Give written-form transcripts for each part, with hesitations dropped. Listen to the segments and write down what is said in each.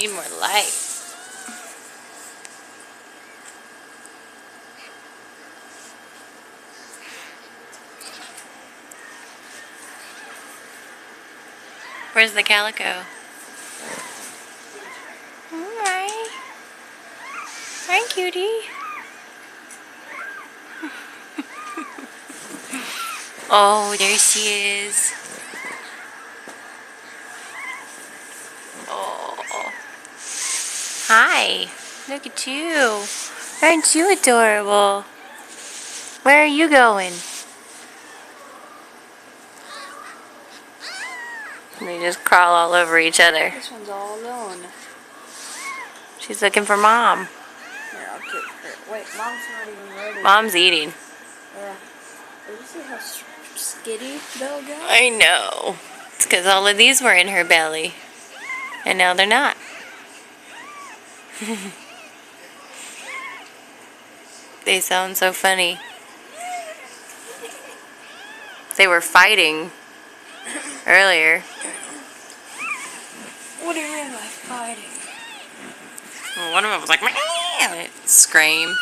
Need more light. Where's the calico? Hi. Hi, cutie. Oh, there she is. Oh. Hi. Look at you. Aren't you adorable? Where are you going? They just crawl all over each other. This one's all alone. She's looking for Mom. Here, I'll get her. Wait, Mom's not even ready. Mom's eating. Yeah. Did you see how skitty Belle got? I know. It's because all of these were in her belly. And now they're not. They sound so funny. They were fighting earlier. What do you mean by fighting? Well, one of them was like, "Meow," scream.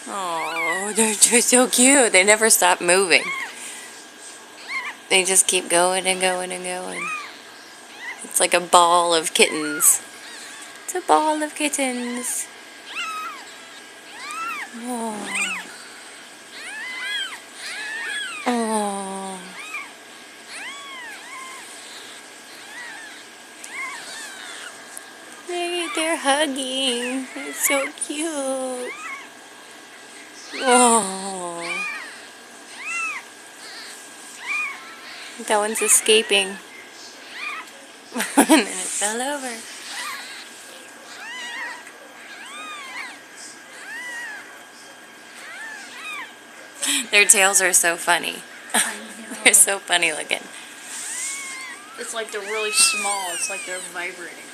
Oh, they're so cute. They never stop moving. They just keep going and going and going. It's like a ball of kittens. It's a ball of kittens. Oh. Oh. They're hugging. It's so cute. Oh. That one's escaping. And then it fell over. Their tails are so funny. They're so funny looking. It's like they're really small. It's like they're vibrating.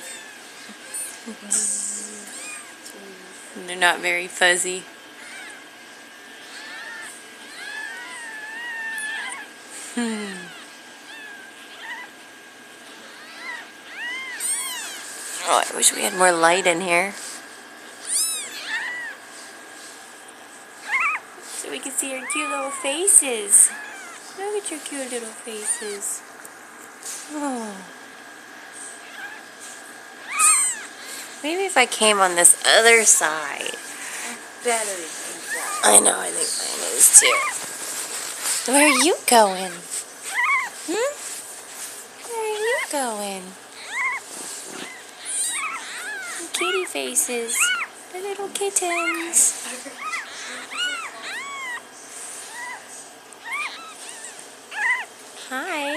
And they're not very fuzzy. Oh, I wish we had more light in here. So we can see your cute little faces. Look at your cute little faces. Oh. Maybe if I came on this other side. Better than that. I know, I think mine is too. Where are you going? Where are you going? Kitty faces. The little kittens. Hi.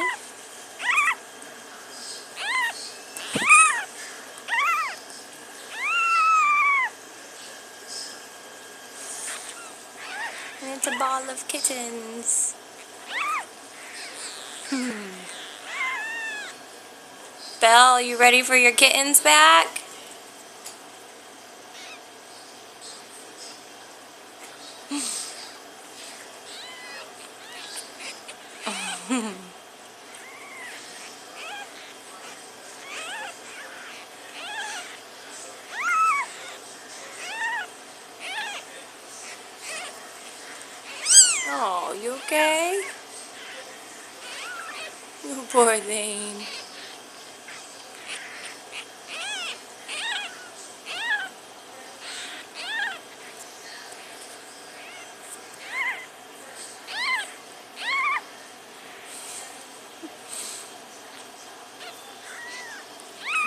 And it's a ball of kittens. Belle, you ready for your kittens back? Oh, you okay? You poor thing.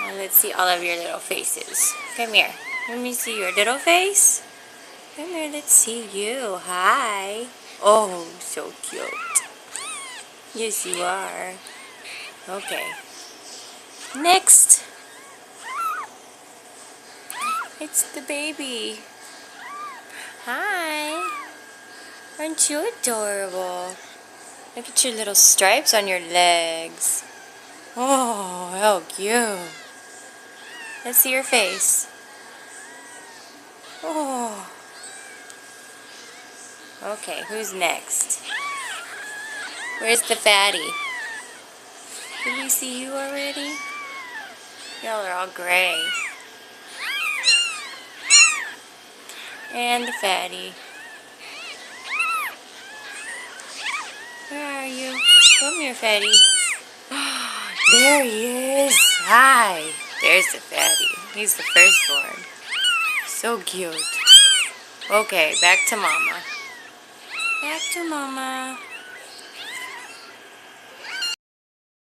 Now let's see all of your little faces. Come here. Let me see your little face. Come here, let's see you. Hi. Oh, so cute. Yes, you are. Okay. Next. It's the baby. Hi. Aren't you adorable? Look at your little stripes on your legs. Oh, how cute. Let's see your face. Oh. Okay, who's next? Where's the fatty? Did we see you already? Y'all are all gray. And the fatty. Where are you? Come here, fatty. There he is. Hi. There's the fatty. He's the firstborn. So cute. Okay, back to mama. Back to mama.